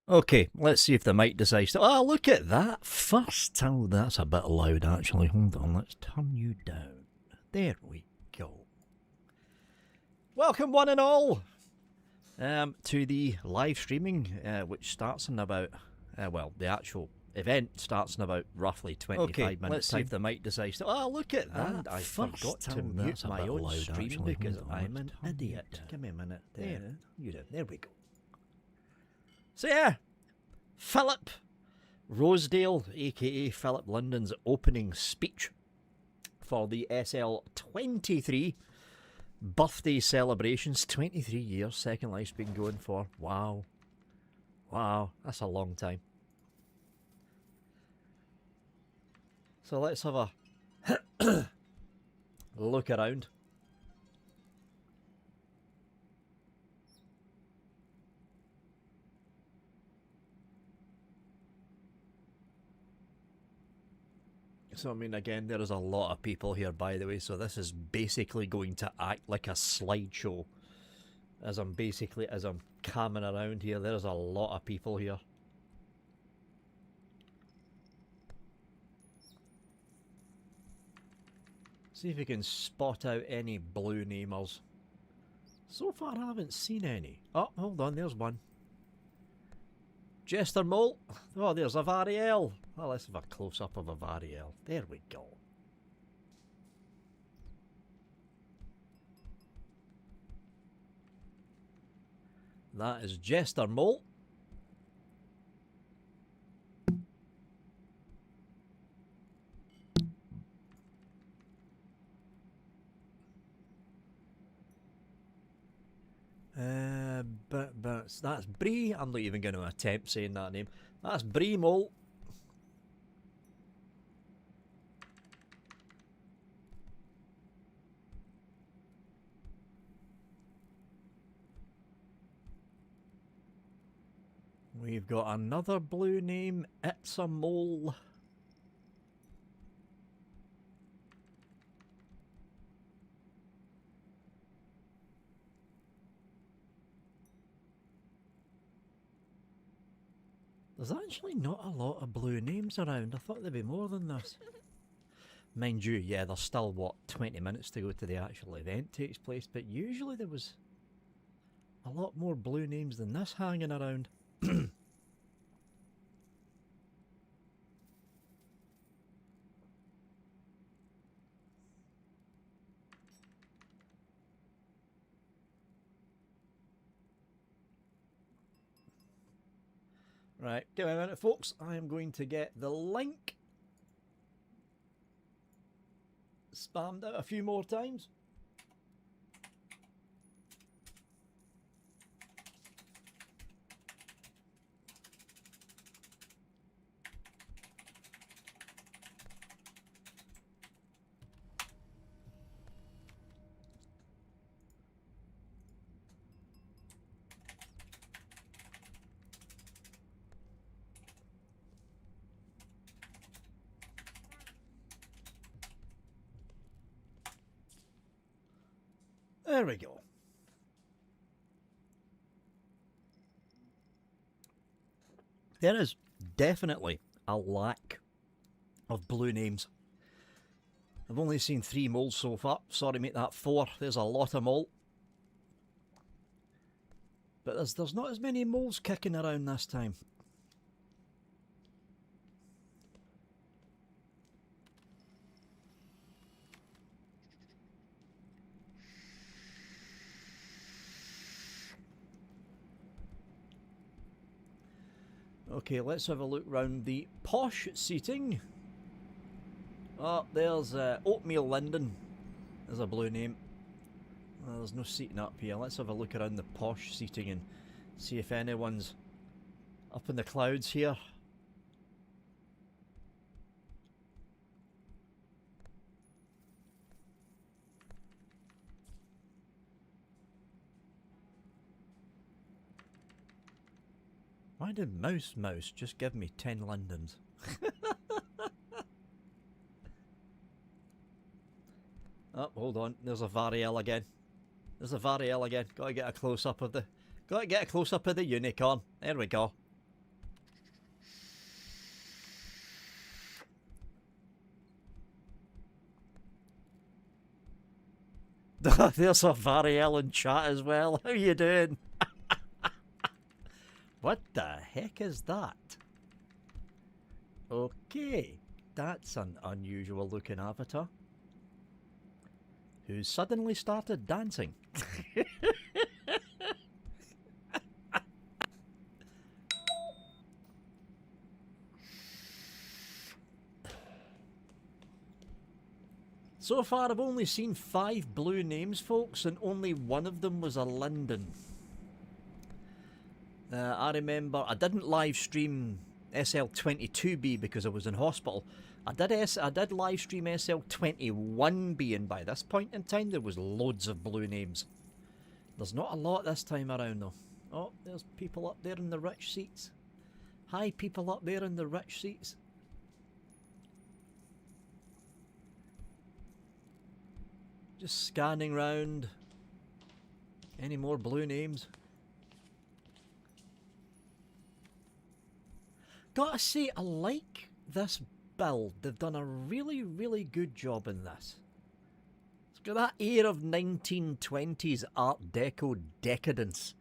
Okay, let's see if the mic decides to. Oh, look at that. First. Oh, that's a bit loud, actually. Hold on, let's turn you down. There we go. Welcome, one and all, to the live streaming, which starts in about, well, the actual event starts in about roughly 25 minutes. Let's see if the mic decides to. Oh, look at that. And I forgot to mute my own stream because I'm an idiot. Give me a minute. There. There we go. So yeah, Phillip Rosedale, aka Phillip Linden's opening speech for the SL23 birthday celebrations. 23 years Second Life's been going for. Wow. Wow, that's a long time. So let's have a look around. So, I mean, again, there is a lot of people here, by the way, so this is basically going to act like a slideshow. As I'm camming around here, there's a lot of people here. See if we can spot out any blue namers. So far, I haven't seen any. Oh, hold on, there's one. Jester Mole. Oh, there's a Variel. Oh, let's have a close-up of a Variel. There we go. That is Jester Mole. But that's Bree. I'm not even going to attempt saying that name. That's Bree Mole. We've got another blue name. It's a Mole. There's actually not a lot of blue names around. I thought there'd be more than this. Mind you, yeah, there's still, what, 20 minutes to go to the actual event takes place, but usually there was a lot more blue names than this hanging around. Right, give me a minute, folks. I am going to get the link spammed out a few more times. There we go. There is definitely a lack of blue names. I've only seen 3 moles so far. Sorry, mate, that 4. There's a lot of mole. But there's not as many moles kicking around this time. Okay, let's have a look round the posh seating. Oh, there's Oatmeal Linden. There's a blue name. Oh, there's no seating up here. Let's have a look around the posh seating and see if anyone's up in the clouds here. Why did Mouse just give me 10 Lindens? Oh, hold on. There's a Variel again. There's a Variel again. Gotta get a close-up of the unicorn. There we go. There's a Variel in chat as well. How you doing? What the heck is that? Okay, that's an unusual looking avatar who suddenly started dancing. So far I've only seen 5 blue names, folks, and only one of them was a Linden. I remember I didn't live stream SL23B because I was in hospital. I did live stream SL21B, and by this point in time there was loads of blue names. There's not a lot this time around though. Oh, there's people up there in the rich seats. Hi, people up there in the rich seats. Just scanning round. Any more blue names? Gotta say, I like this build. They've done a really, really good job in this. It's got that air of 1920s Art Deco decadence.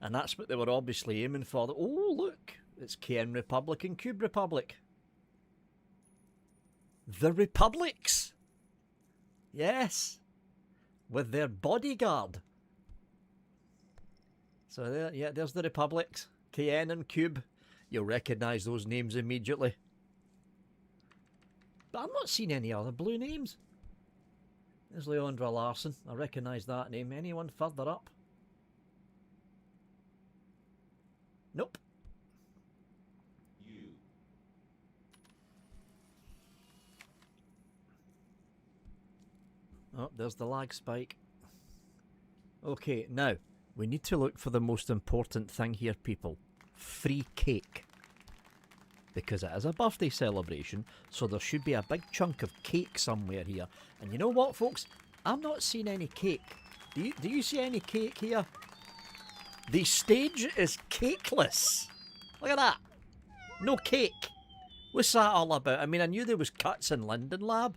And that's what they were obviously aiming for. Oh, look! It's KN Republic and Cube Republic. The Republics! Yes! With their bodyguard. So there, yeah, there's the Republics. KN and Cube. You'll recognise those names immediately. But I'm not seeing any other blue names. There's Leandra Larson. I recognise that name. Anyone further up? Nope. Oh, there's the lag spike. Okay, now, we need to look for the most important thing here, people. Free cake. Because it is a birthday celebration, so there should be a big chunk of cake somewhere here. And you know what, folks? I'm not seeing any cake. Do you see any cake here? The stage is cakeless. Look at that. No cake. What's that all about? I mean, I knew there was cuts in Linden Lab,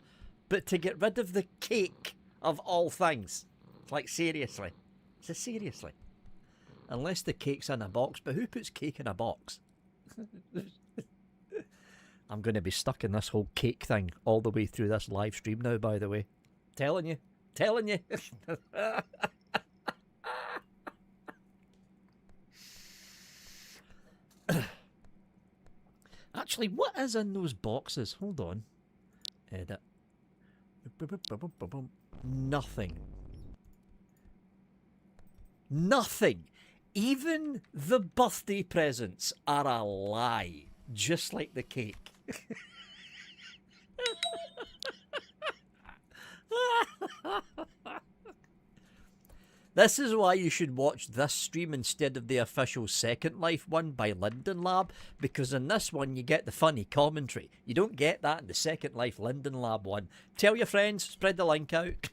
but to get rid of the cake of all things. Like, seriously. So seriously. Unless the cake's in a box, but who puts cake in a box? I'm going to be stuck in this whole cake thing all the way through this live stream now, by the way. Telling you. Telling you. Actually, what is in those boxes? Hold on. Edit. Nothing. Nothing. Even the birthday presents are a lie. Just like the cake. This is why you should watch this stream instead of the official Second Life one by Linden Lab, because in this one you get the funny commentary. You don't get that in the Second Life Linden Lab one. Tell your friends, spread the link out.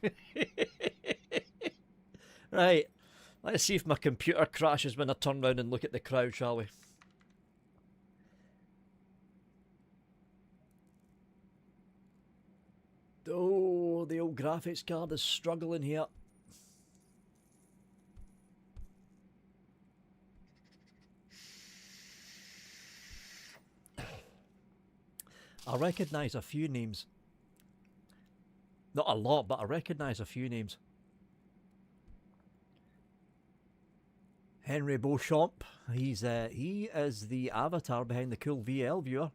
Right, let's see if my computer crashes when I turn around and look at the crowd, shall we? Oh, the old graphics card is struggling here. I recognise a few names. Not a lot, but I recognise a few names. Henry Beauchamp. He is the avatar behind the cool VL viewer.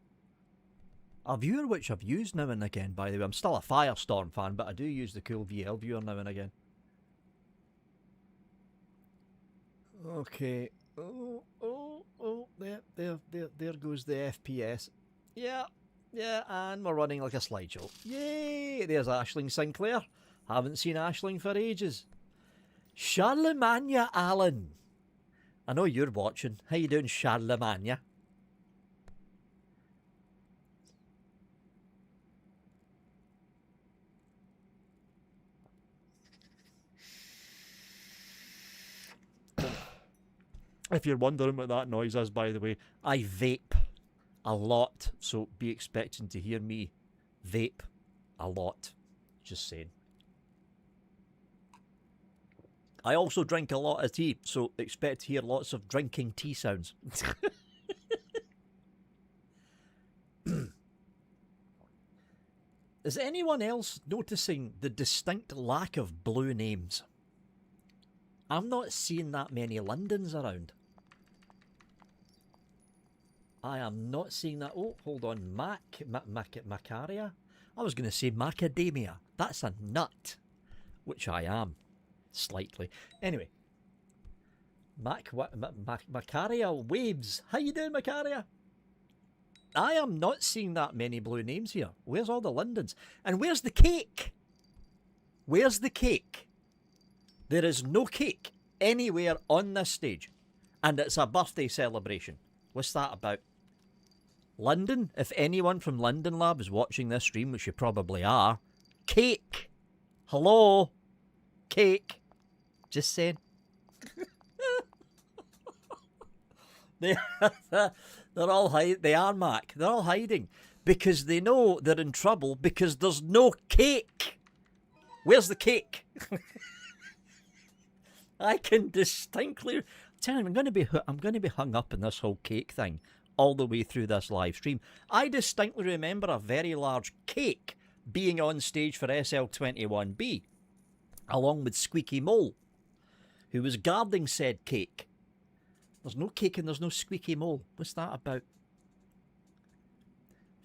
A viewer which I've used now and again, by the way. I'm still a Firestorm fan, but I do use the cool VL viewer now and again. Okay. Oh, there goes the FPS. Yeah, and we're running like a slideshow. Yay! There's Aisling Sinclair. Haven't seen Aisling for ages. Charlemagne Allen. I know you're watching. How you doing, Charlemagne? If you're wondering what that noise is, by the way, I vape a lot, so be expecting to hear me vape a lot. Just saying. I also drink a lot of tea, so expect to hear lots of drinking tea sounds. Is anyone else noticing the distinct lack of blue names? I'm not seeing that many Lindens around. I am not seeing that. Oh, hold on. Macaria? I was going to say macadamia. That's a nut. Which I am. Slightly. Anyway. Macaria Waves. How you doing, Macaria? I am not seeing that many blue names here. Where's all the Lindens? And where's the cake? Where's the cake? There is no cake anywhere on this stage. And it's a birthday celebration. What's that about? Linden, if anyone from Linden Lab is watching this stream, which you probably are, cake. Hello? Cake. Just saying. They're all hiding. They are, Mac. They're all hiding because they know they're in trouble because there's no cake. Where's the cake? I can distinctly tell you, I'm going to be hung up in this whole cake thing all the way through this live stream. I distinctly remember a very large cake being on stage for SL23B, along with Squeaky Mole, who was guarding said cake. There's no cake and there's no Squeaky Mole. What's that about?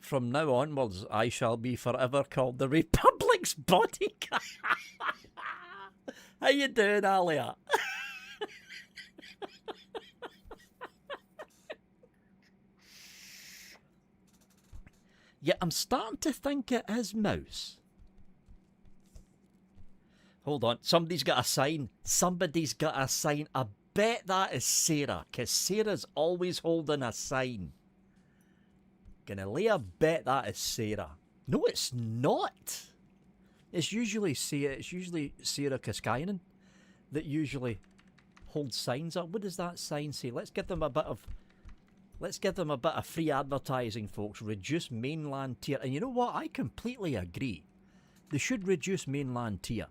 From now onwards, I shall be forever called the Republic's bodyguard. How you doing, Alia? Yeah, I'm starting to think it is Mouse. Hold on. Somebody's got a sign. Somebody's got a sign. I bet that is Sarah, because Sarah's always holding a sign. Gonna lay a bet that is Sarah. No, it's not. It's usually Sarah Kaskainen that usually holds signs up. What does that sign say? Let's give them a bit of free advertising, folks. Reduce mainland tier. And you know what? I completely agree. They should reduce mainland tier.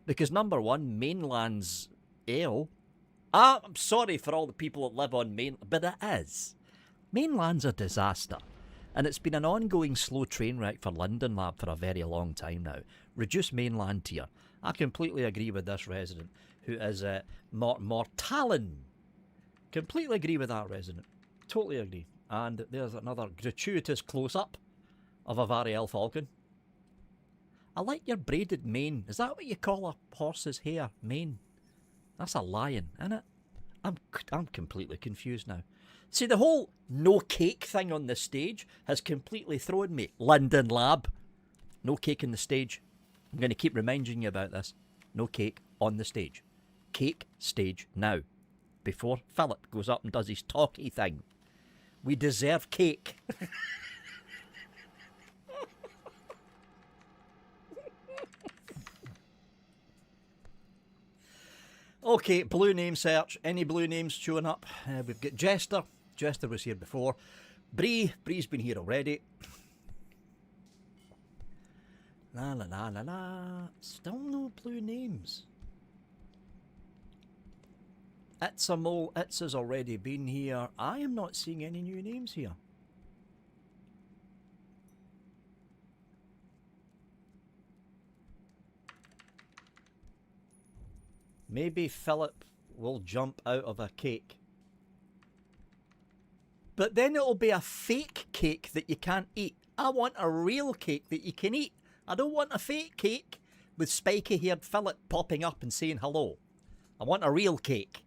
Because number one, mainland's ill. I'm sorry for all the people that live on mainland, but it is. Mainland's a disaster. And it's been an ongoing slow train wreck for Linden Lab for a very long time now. Reduce mainland tier. I completely agree with this resident, who is Mortalin. Completely agree with that resident. Totally agree. And there's another gratuitous close-up of a Variel Falcon. I like your braided mane. Is that what you call a horse's hair? Mane? That's a lion, isn't it? I'm completely confused now. See, the whole no cake thing on the stage has completely thrown me. Linden Lab. No cake on the stage. I'm going to keep reminding you about this. No cake on the stage. Cake stage now. Before Phillip goes up and does his talky thing. We deserve cake. Okay, blue name search. Any blue names showing up? We've got Jester. Jester was here before. Bree's been here already. La la la la la. Still no blue names. It's a Mole. It's has already been here. I am not seeing any new names here. Maybe Phillip will jump out of a cake. But then it'll be a fake cake that you can't eat. I want a real cake that you can eat. I don't want a fake cake with spiky-haired Phillip popping up and saying hello. I want a real cake.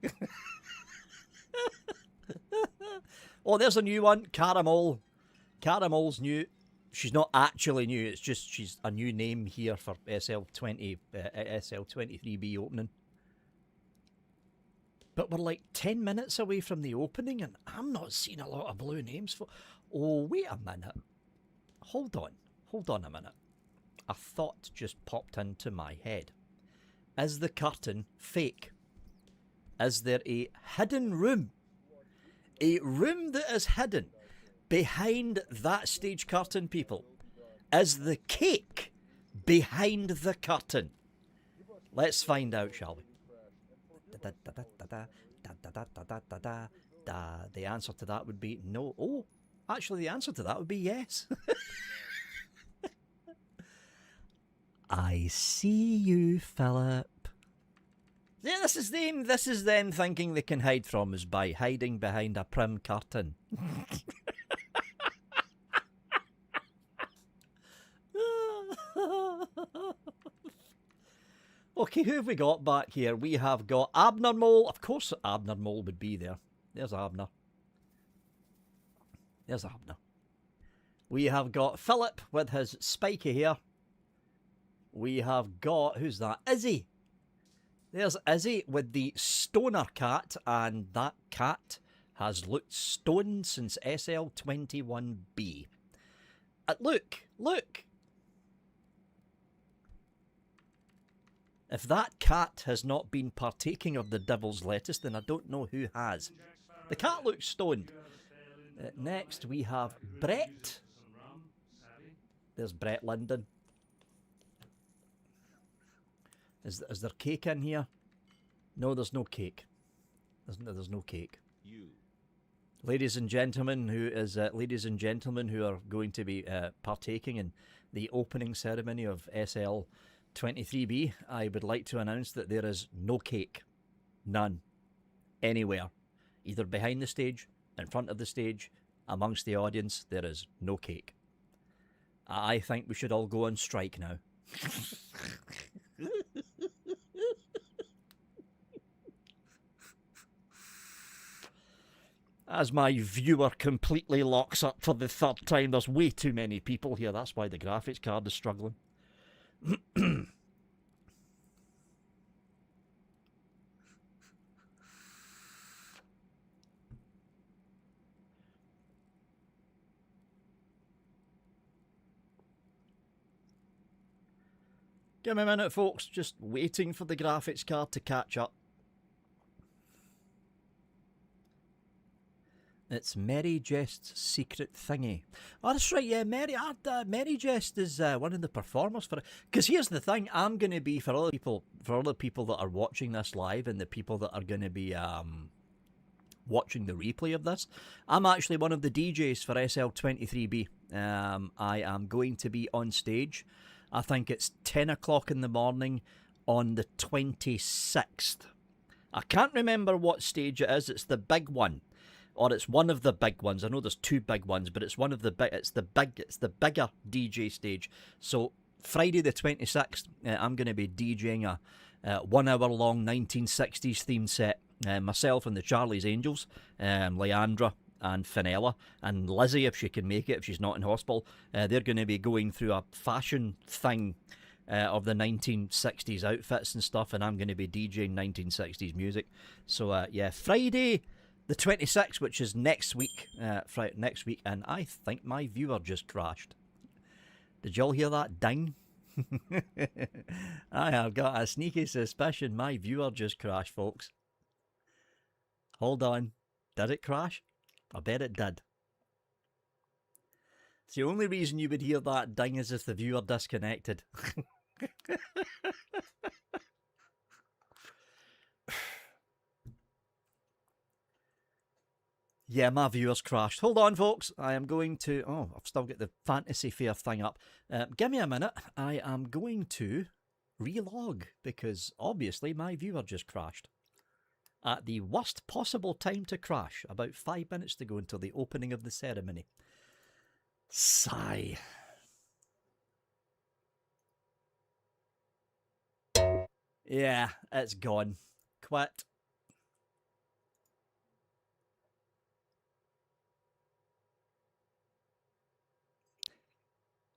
Oh, there's a new one. Caramel. Caramel's new. She's not actually new. It's just she's a new name here for SL23B opening. But we're like 10 minutes away from the opening and I'm not seeing a lot of blue names for... Oh, wait a minute. Hold on a minute. A thought just popped into my head. Is the curtain fake? Is there a hidden room? A room that is hidden behind that stage curtain, people? Is the cake behind the curtain? Let's find out, shall we? The answer to that would be no. Oh, actually the answer to that would be yes. I see you, Phillip. Yeah, this is them thinking they can hide from us by hiding behind a prim curtain. Okay, who have we got back here? We have got Abnormal. Of course Abnormal would be there. There's Abner. There's Abner. We have got Phillip with his spiky hair. We have got, who's that? Izzy. There's Izzy with the stoner cat, and that cat has looked stoned since SL23B. Look! If that cat has not been partaking of the devil's lettuce, then I don't know who has. The cat looks stoned. Next we have Brett. There's Brett Linden. Is there cake in here? No, there's no cake. There's no cake. Ladies and gentlemen, who are going to be partaking in the opening ceremony of SL23B, I would like to announce that there is no cake. None. Anywhere. Either behind the stage, in front of the stage, amongst the audience, there is no cake. I think we should all go on strike now. As my viewer completely locks up for the third time, there's way too many people here. That's why the graphics card is struggling. Give me a minute, folks. Just waiting for the graphics card to catch up. It's Mary Jest's secret thingy. Oh, that's right, yeah, Mary Jest is one of the performers for it. Because here's the thing, I'm going to be, for other people that are watching this live and the people that are going to be watching the replay of this, I'm actually one of the DJs for SL23B. I am going to be on stage. I think it's 10 o'clock in the morning on the 26th. I can't remember what stage it is. It's the big one. Or it's one of the big ones. I know there's two big ones, but it's one of the big. It's the bigger DJ stage. So Friday the 26th, I'm going to be DJing a 1 hour long 1960s themed set. Myself and the Charlie's Angels, Leandra and Finella, and Lizzie, if she can make it, if she's not in hospital. They're going to be going through a fashion thing of the 1960s outfits and stuff, and I'm going to be DJing 1960s music. So yeah, Friday the 26th, which is next week, next week, and I think my viewer just crashed. Did y'all hear that ding? I have got a sneaky suspicion my viewer just crashed, folks. Hold on. Did it crash? I bet it did. It's the only reason you would hear that ding is if the viewer disconnected. Yeah, my viewers crashed. Hold on, folks. I am going to... Oh, I've still got the Fantasy Fair thing up. Give me a minute. I am going to relog because obviously my viewer just crashed. At the worst possible time to crash. About 5 minutes to go until the opening of the ceremony. Sigh. Yeah, it's gone. Quit.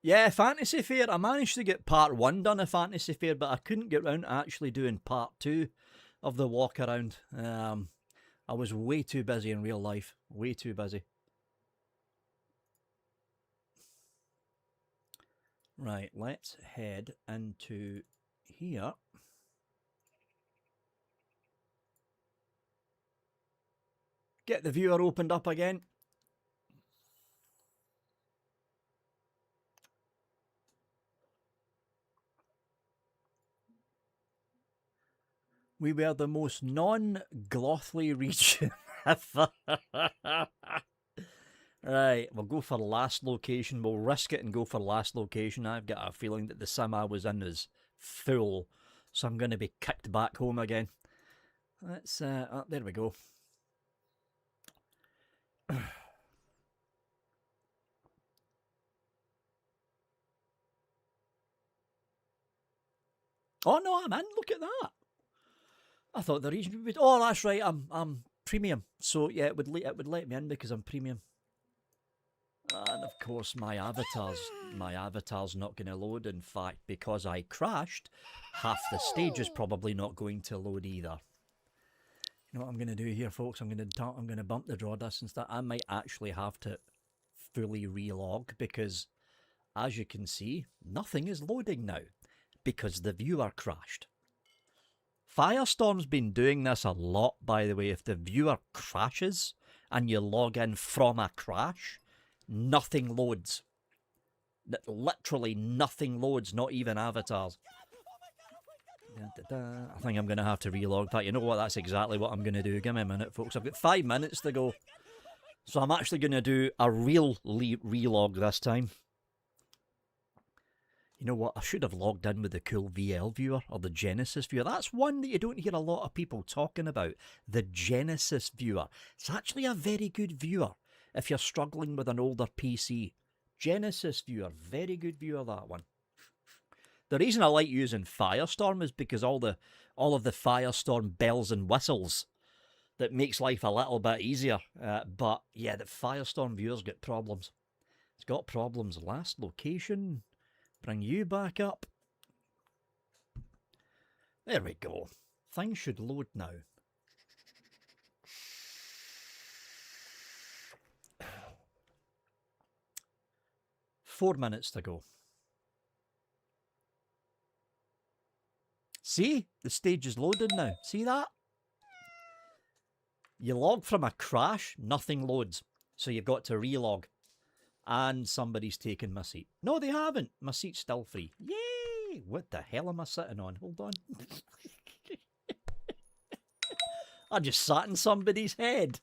Yeah, Fantasy Fair. I managed to get part 1 done of Fantasy Fair, but I couldn't get round to actually doing part 2 of the walk around. I was way too busy in real life. Way too busy. Right, let's head into here. Get the viewer opened up again. We were the most non-Glothly region ever. Right, we'll go for last location. We'll risk it and go for last location. I've got a feeling that the sim I was in is full, so I'm going to be kicked back home again. Let's, there we go. Oh no, I'm in. Look at that. I thought the reason would. Oh, that's right. I'm premium. So yeah, it would let me in because I'm premium. And of course, my avatar's not going to load. In fact, because I crashed, half the stage is probably not going to load either. You know what I'm going to do here, folks? I'm going to bump the draw distance. That I might actually have to fully relog because, as you can see, nothing is loading now because the viewer crashed. Firestorm's been doing this a lot, by the way. If the viewer crashes and you log in from a crash, nothing loads. Literally nothing loads, not even avatars. I think I'm going to have to relog that. You know what? That's exactly what I'm going to do. Give me a minute, folks. I've got 5 minutes to go. So I'm actually going to do a real relog this time. You know what? I should have logged in with the cool VL viewer or the Genesis viewer. That's one that you don't hear a lot of people talking about. The Genesis viewer. It's actually a very good viewer if you're struggling with an older PC. Genesis viewer. Very good viewer, that one. The reason I like using Firestorm is because all of the Firestorm bells and whistles that makes life a little bit easier. But yeah, the Firestorm viewer's got problems. It's got problems. Last location. Bring you back up. There we go. Things should load now. Four minutes to go. See? The stage is loaded now. See that? You log from a crash, nothing loads. So you've got to relog. And somebody's taken my seat. No, they haven't. My seat's still free. Yay! What the hell am I sitting on? Hold on. I just sat in somebody's head.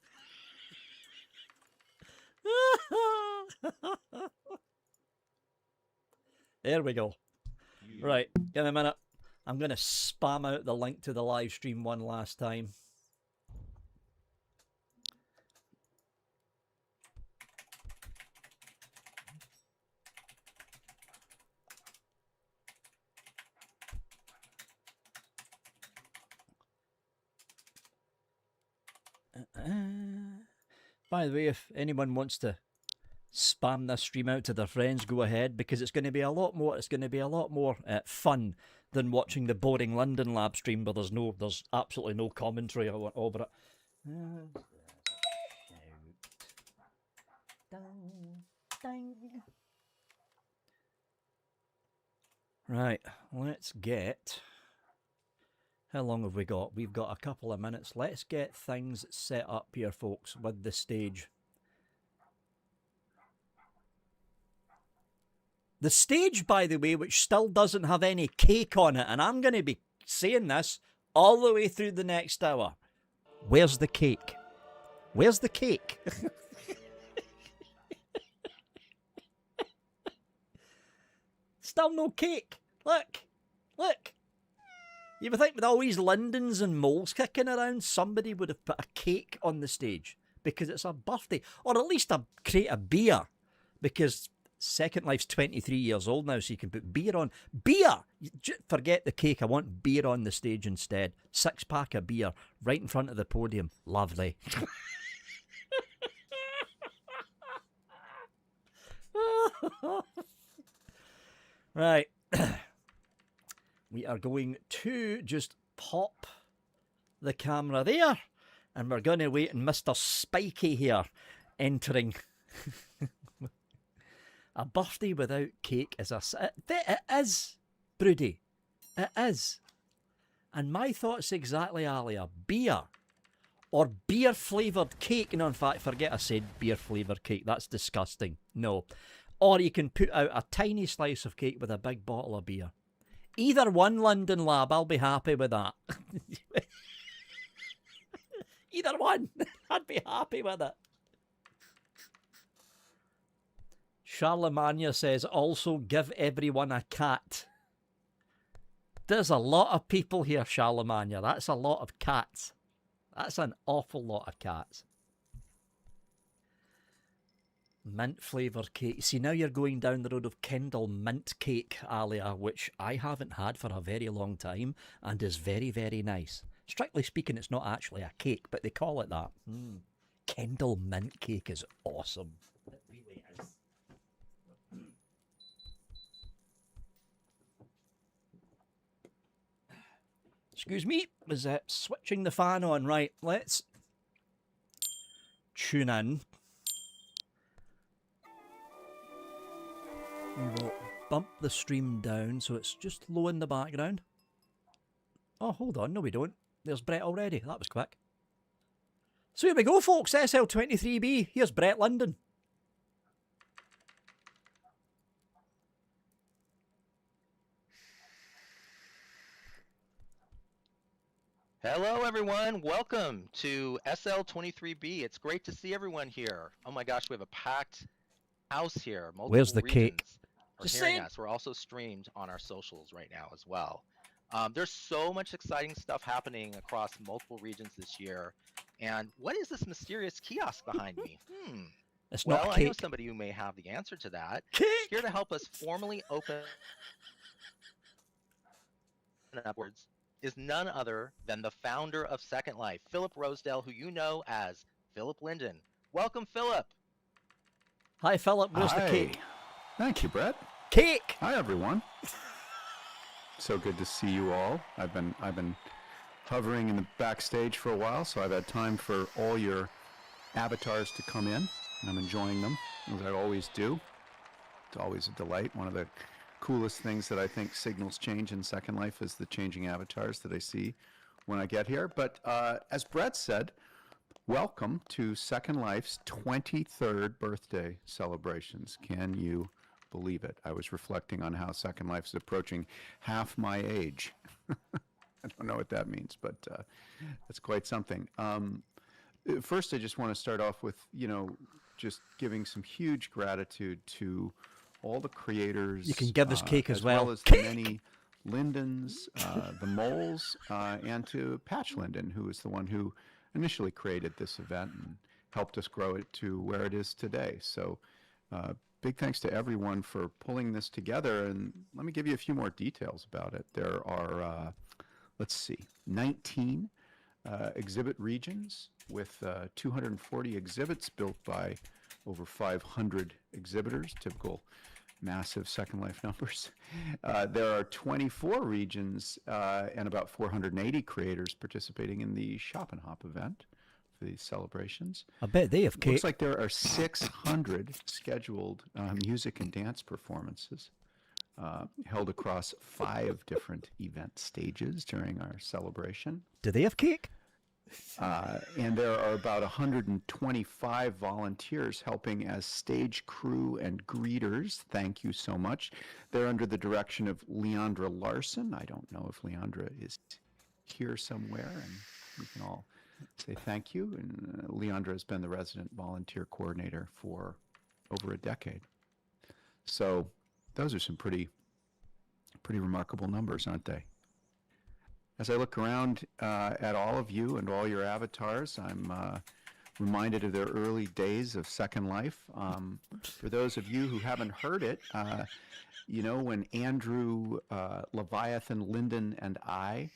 There we go. Right, give me a minute. I'm going to spam out the link to the live stream one last time. By the way, if anyone wants to spam this stream out to their friends, go ahead, because it's going to be a lot more. It's going to be a lot more fun than watching the boring Linden Lab stream, where there's absolutely no commentary over it. Right, let's get. How long have we got? We've got a couple of minutes. Let's get things set up here, folks, with the stage. The stage, by the way, which still doesn't have any cake on it, and I'm going to be saying this all the way through the next hour. Where's the cake? Where's the cake? Still no cake. Look. Look. You would think with all these Lindens and moles kicking around, somebody would have put a cake on the stage because it's a birthday. Or at least a crate of beer, because Second Life's 23 years old now, so you can put beer on. Beer! Forget the cake. I want beer on the stage instead. 6-pack of beer right in front of the podium. Lovely. Right. We are going to just pop the camera there, and we're going to wait, and Mr. Spiky here entering. A birthday without cake is it is, Broody. It is. And my thoughts exactly, Ali, are beer or beer-flavoured cake. No, in fact, forget I said beer-flavoured cake. That's disgusting. No. Or you can put out a tiny slice of cake with a big bottle of beer. Either one, Linden Lab, I'll be happy with that. Either one, I'd be happy with it. Charlemagne says, also give everyone a cat. There's a lot of people here, Charlemagne. That's a lot of cats. That's an awful lot of cats. Mint flavoured cake. See, now you're going down the road of Kendal mint cake, Alia, which I haven't had for a very long time and is very, very nice. Strictly speaking, it's not actually a cake, but they call it that. Kendal mint cake is awesome. It really is. Excuse me, was switching the fan on. Right, let's tune in. We will bump the stream down so it's just low in the background. Oh, hold on. No, we don't. There's Brett already. That was quick. So here we go, folks. SL23B. Here's Brett Linden. Hello, everyone. Welcome to SL23B. It's great to see everyone here. Oh my gosh, we have a packed house here. Multiple Where's the cake? Are hearing us. We're also streamed on our socials right now as well. There's so much exciting stuff happening across multiple regions this year. And what is this mysterious kiosk behind me? It's well, not I know somebody who may have the answer to that. Cake! Here to help us formally open upwards is none other than the founder of Second Life, Phillip Rosedale, who you know as Phillip Linden. Welcome, Phillip. Hi, Phillip. Where's the cake? Thank you, Brett. Cake! Hi, everyone. So good to see you all. I've been hovering in the backstage for a while, so I've had time for all your avatars to come in. I'm enjoying them, as I always do. It's always a delight. One of the coolest things that I think signals change in Second Life is the changing avatars that I see when I get here. But as Brett said, welcome to Second Life's 23rd birthday celebrations. Can you believe it? I was reflecting on how Second Life is approaching half my age. I don't know what that means, but that's quite something. First, I just want to start off with, just giving some huge gratitude to all the creators. You can give us cake as well. As the many Lindens, the Moles, and to Patch Linden, who is the one who initially created this event and helped us grow it to where it is today. So big thanks to everyone for pulling this together. And let me give you a few more details about it. There are, 19 exhibit regions with 240 exhibits built by over 500 exhibitors, typical massive Second Life numbers. There are 24 regions and about 480 creators participating in the Shop and Hop event for these celebrations. I bet they have cake. Looks like there are 600 scheduled music and dance performances held across 5 different event stages during our celebration. Do they have cake? And there are about 125 volunteers helping as stage crew and greeters. Thank you so much. They're under the direction of Leandra Larson. I don't know if Leandra is here somewhere, and we can all say thank you. And Leandra has been the resident volunteer coordinator for over a decade. So those are some pretty remarkable numbers, aren't they? As I look around at all of you and all your avatars, I'm reminded of their early days of Second Life. For those of you who haven't heard it, when Andrew, Leviathan, Linden, and I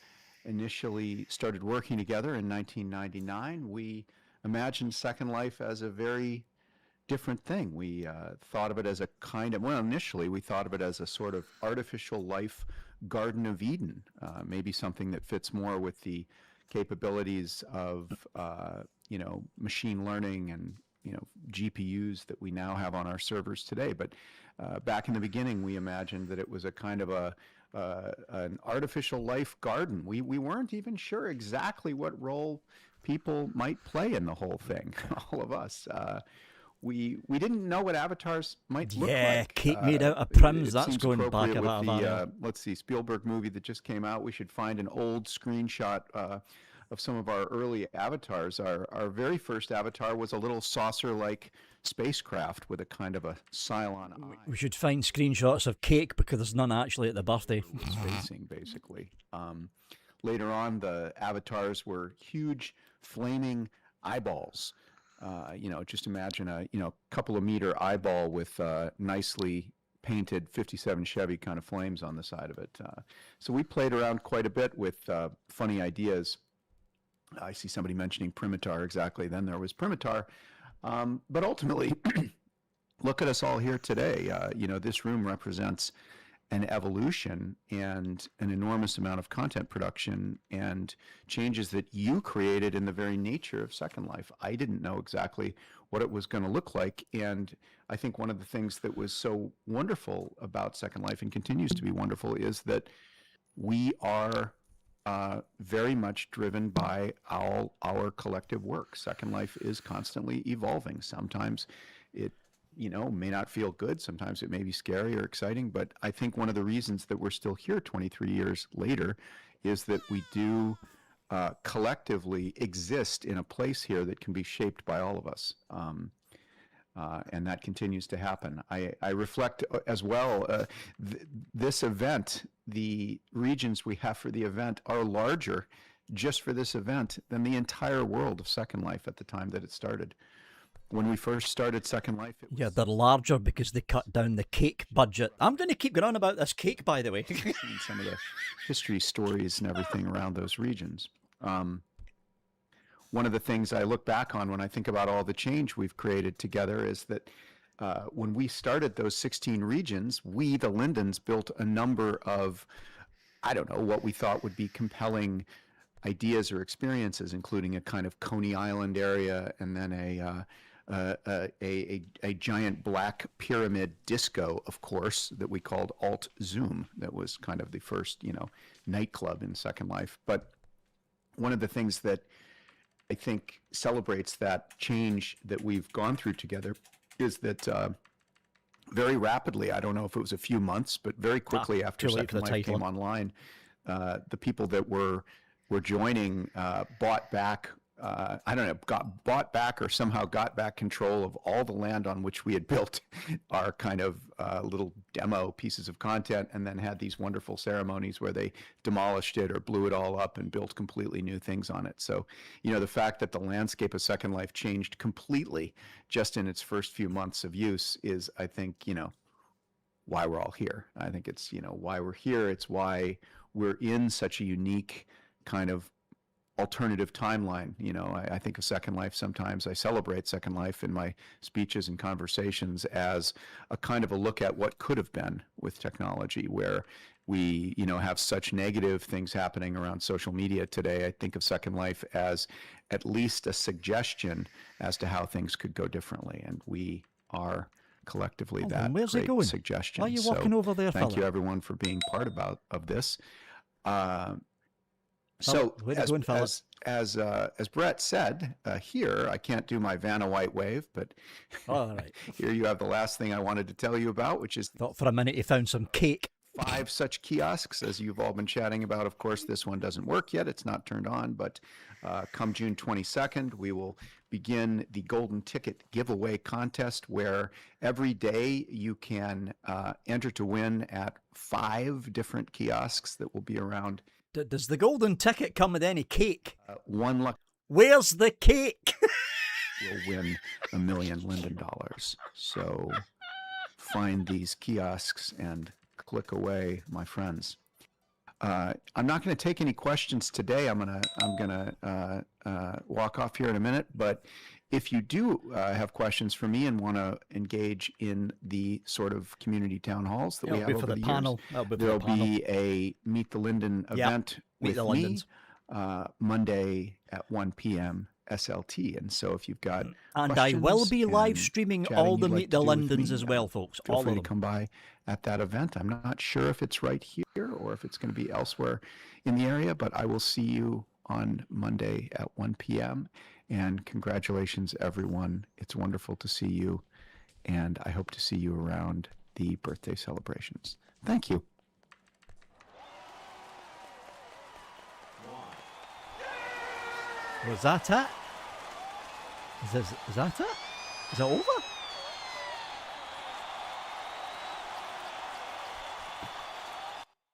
initially started working together in 1999, we imagined Second Life as a very different thing. We thought of it as a initially we thought of it as a sort of artificial life Garden of Eden, maybe something that fits more with the capabilities of, machine learning and, GPUs that we now have on our servers today. But back in the beginning, we imagined that it was a kind of an artificial life garden. We weren't even sure exactly what role people might play in the whole thing, all of us. We didn't know what avatars might look like. Yeah, cake made out of prims. That's going back about the Spielberg movie that just came out. We should find an old screenshot of some of our early avatars. Our very first avatar was a little saucer-like spacecraft with a kind of a Cylon eye. We should find screenshots of cake because there's none actually at the birthday. Spacing, basically. Later on, the avatars were huge flaming eyeballs. Just imagine a couple of meter eyeball with nicely painted 57 Chevy kind of flames on the side of it. So we played around quite a bit with funny ideas. I see somebody mentioning Primitar. Exactly. Then there was Primitar. But ultimately, look at us all here today. This room represents an evolution and an enormous amount of content production and changes that you created in the very nature of Second Life. I didn't know exactly what it was going to look like, and I think one of the things that was so wonderful about Second Life and continues to be wonderful is that we are very much driven by our collective work. Second Life is constantly evolving. Sometimes it may not feel good. Sometimes it may be scary or exciting, but I think one of the reasons that we're still here 23 years later is that we do collectively exist in a place here that can be shaped by all of us. And that continues to happen. I reflect as well, this event, the regions we have for the event are larger just for this event than the entire world of Second Life at the time that it started. When we first started Second Life, yeah, they're larger because they cut down the cake budget. I'm going to keep going on about this cake, by the way. Some of the history stories and everything around those regions. One of the things I look back on when I think about all the change we've created together is that when we started those 16 regions, we, the Lindens, built a number of, what we thought would be compelling ideas or experiences, including a kind of Coney Island area and then a giant black pyramid disco, of course, that we called Alt Zoom. That was kind of the first, nightclub in Second Life. But one of the things that I think celebrates that change that we've gone through together is that very rapidly, I don't know if it was a few months, but very quickly after Second Life came online, the people that were joining bought back, got bought back or somehow got back control of all the land on which we had built our kind of little demo pieces of content, and then had these wonderful ceremonies where they demolished it or blew it all up and built completely new things on it. So, the fact that the landscape of Second Life changed completely just in its first few months of use is, I think, why we're all here. I think it's, why we're here. It's why we're in such a unique kind of alternative timeline. I think of Second Life sometimes. I celebrate Second Life in my speeches and conversations as a kind of a look at what could have been with technology, where we, have such negative things happening around social media today. I think of Second Life as at least a suggestion as to how things could go differently, and we are collectively that great suggestion. Why are you walking over there, Thank Phillip? you, everyone, for being part of this. As Brett said, here, I can't do my Vanna White wave, but all right. Here you have the last thing I wanted to tell you about, which is... Thought for a minute you found some cake. 5 such kiosks, as you've all been chatting about. Of course, this one doesn't work yet. It's not turned on, but come June 22nd, we will begin the Golden Ticket giveaway contest, where every day you can enter to win at 5 different kiosks that will be around. Does the Golden Ticket come with any cake? One luck. Where's the cake? Will win $1 million Linden. So find these kiosks and click away, my friends. I'm not going to take any questions today. I'm gonna walk off here in a minute. But if you do have questions for me and want to engage in the sort of community town halls that we have over the years, there'll be a Meet the Linden event with me Monday at 1 p.m. SLT. And so if you've got and I will be live streaming all the Meet the Lindens as well, folks. Feel all free of to them. come by at that event. I'm not sure if it's right here or if it's going to be elsewhere in the area, but I will see you on Monday at 1 p.m. And congratulations, everyone. It's wonderful to see you, and I hope to see you around the birthday celebrations. Thank you. Was that it? Is that it? Is it over?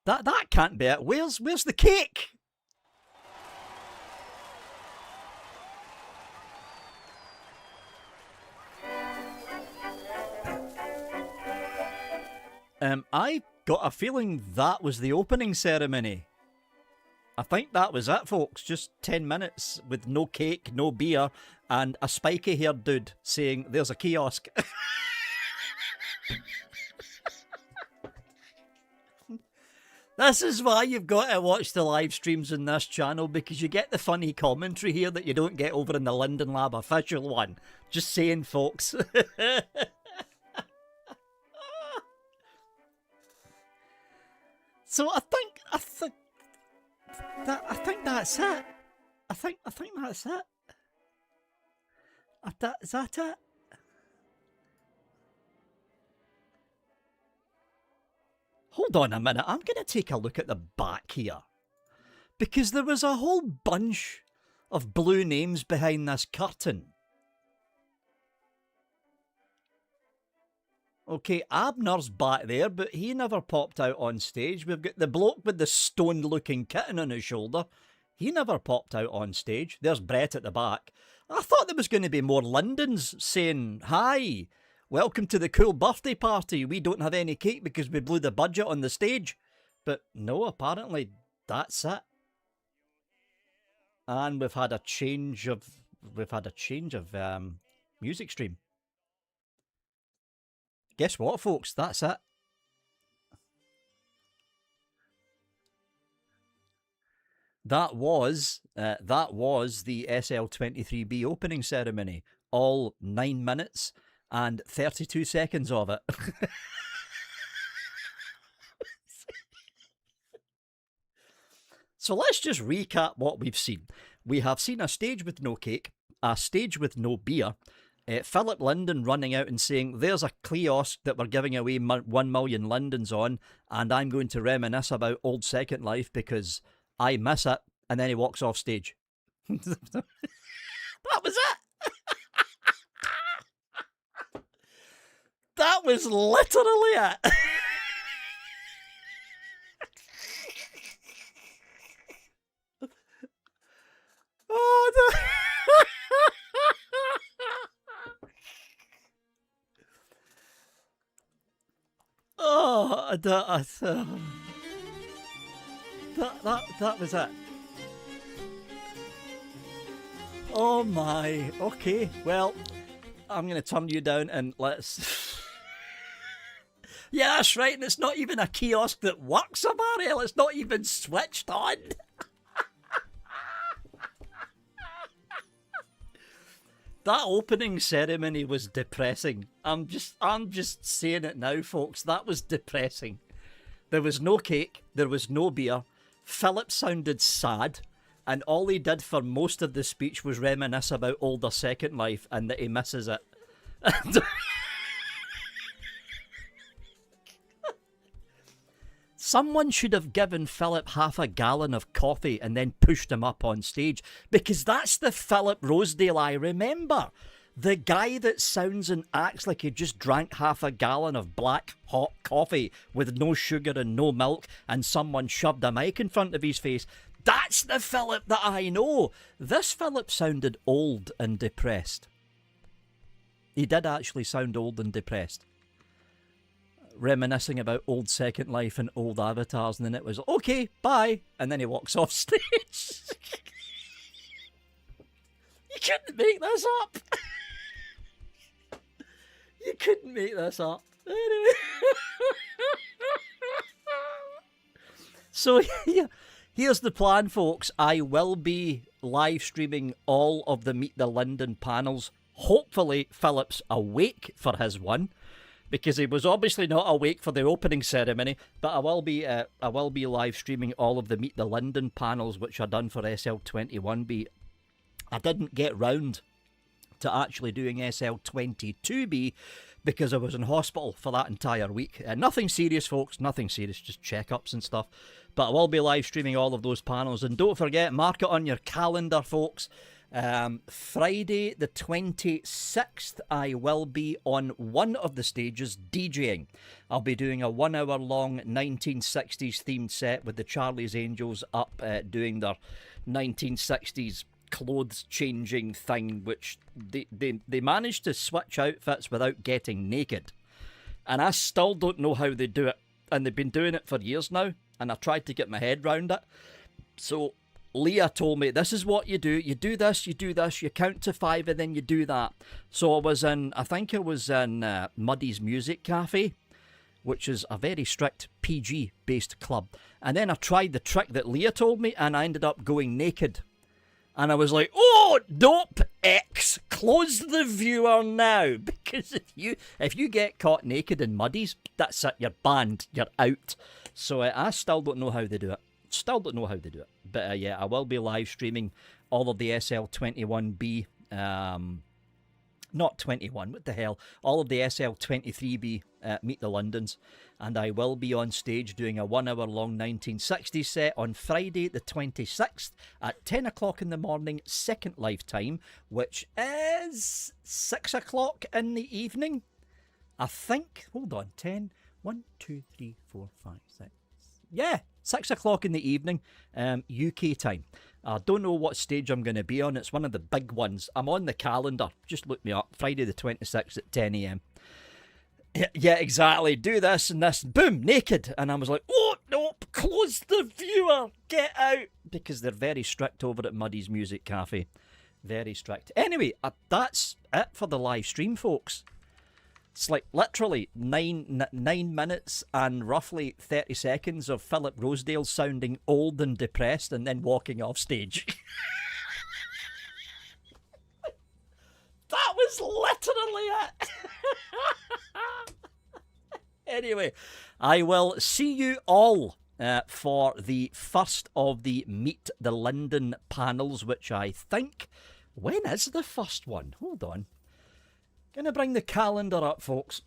That can't be it. Where's the cake? I got a feeling that was the opening ceremony. I think that was it, folks. Just 10 minutes with no cake, no beer, and a spiky-haired dude saying, "There's a kiosk." This is why you've got to watch the live streams on this channel, because you get the funny commentary here that you don't get over in the Linden Lab official one. Just saying, folks. So I think that's it. I think that's it. Is that it? Hold on a minute, I'm going to take a look at the back here. Because there was a whole bunch of blue names behind this curtain. Okay, Abner's back there, but he never popped out on stage. We've got the bloke with the stoned-looking kitten on his shoulder. He never popped out on stage. There's Brett at the back. I thought there was going to be more Lindens saying, "Hi, welcome to the cool birthday party. We don't have any cake because we blew the budget on the stage." But no, apparently that's it. And we've had a change of music stream. Guess what, folks? That's it. That was the SL23B opening ceremony. All 9 minutes and 32 seconds of it. So let's just recap what we've seen. We have seen a stage with no cake, a stage with no beer, Phillip Linden running out and saying, "There's a kiosk that we're giving away 1 million Lindens on, and I'm going to reminisce about old Second Life because I miss it," and then he walks off stage. That was it. That was literally it. Oh, no. Oh, that was it. Oh my. Okay, well, I'm going to turn you down and let's... Yeah, that's right, and it's not even a kiosk that works, Amariel. It's not even switched on. That opening ceremony was depressing. I'm just saying it now, folks. That was depressing. There was no cake. There was no beer. Phillip sounded sad. And all he did for most of the speech was reminisce about older Second Life and that he misses it. Someone should have given Phillip half a gallon of coffee and then pushed him up on stage, because that's the Phillip Rosedale I remember. The guy that sounds and acts like he just drank half a gallon of black hot coffee with no sugar and no milk, and someone shoved a mic in front of his face. That's the Phillip that I know. This Phillip sounded old and depressed. He did actually sound old and depressed. Reminiscing about old Second Life and old avatars, and then it was, "Okay, bye," and then he walks off stage. You couldn't make this up. You couldn't make this up. Anyway. So yeah, here's the plan, folks. I will be live streaming all of the Meet the Linden panels. Hopefully Phillip's awake for his one, because he was obviously not awake for the opening ceremony. But I will be live streaming all of the Meet the Linden panels, which are done for SL21B. I didn't get round to actually doing SL22B because I was in hospital for that entire week. Nothing serious, folks, nothing serious, just checkups and stuff. But I will be live streaming all of those panels. And don't forget, mark it on your calendar, folks. Friday the 26th, I will be on one of the stages DJing. I'll be doing a 1 hour long 1960s themed set with the Charlie's Angels up doing their 1960s clothes changing thing, which they managed to switch outfits without getting naked. And I still don't know how they do it. And they've been doing it for years now. And I tried to get my head round it. So Leah told me, this is what you do. You do this, you count to 5, and then you do that. So I think it was in Muddy's Music Cafe, which is a very strict PG-based club. And then I tried the trick that Leah told me, and I ended up going naked. And I was like, oh, dope, X, close the viewer now. Because if you get caught naked in Muddies, that's it, you're banned, you're out. So I still don't know how they do it. But yeah, I will be live streaming all of the SL21B, not 21, what the hell, all of the SL23B Meet the Londons. And I will be on stage doing a 1 hour long 1960s set on Friday the 26th at 10 o'clock in the morning, second live time, which is 6 o'clock in the evening. I think, hold on, 10, 1, 2, 3, 4, 5, 6. Yeah, 6 o'clock in the evening, UK time. I don't know what stage I'm going to be on. It's one of the big ones. I'm on the calendar. Just look me up. Friday the 26th at 10 a.m. Yeah, exactly. Do this and this. Boom, naked. And I was like, oh, nope, close the viewer. Get out. Because they're very strict over at Muddy's Music Cafe. Very strict. Anyway, that's it for the live stream, folks. It's like literally 9 minutes and roughly 30 seconds of Phillip Rosedale sounding old and depressed and then walking off stage. That was literally it. Anyway, I will see you all for the first of the Meet the Linden panels, which I think... When is the first one? Hold on. Gonna bring the calendar up, folks.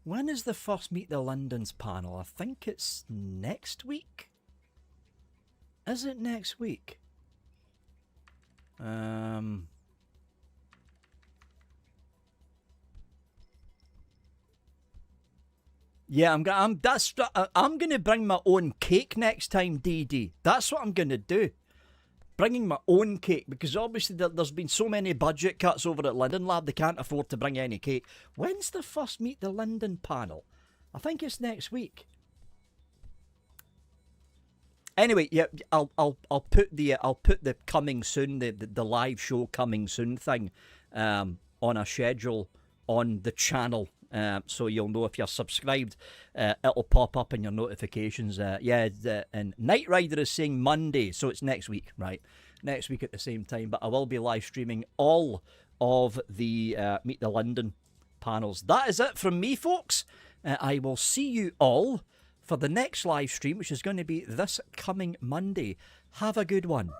When is the first Meet the Lindens panel? I think it's next week. Is it next week? Yeah, I'm gonna bring my own cake next time, DD. That's what I'm gonna do. Bringing my own cake, because obviously there's been so many budget cuts over at Linden Lab, they can't afford to bring any cake. When's the first Meet the Linden panel? I think it's next week. Anyway, yeah, I'll put the coming soon, the live show coming soon thing on a schedule on the channel. So you'll know if you're subscribed, it'll pop up in your notifications. And Night Rider is saying Monday, so it's next week, right? Next week at the same time. But I will be live streaming all of the Meet the Linden panels. That is it from me, folks. I will see you all for the next live stream, which is going to be this coming Monday. Have a good one.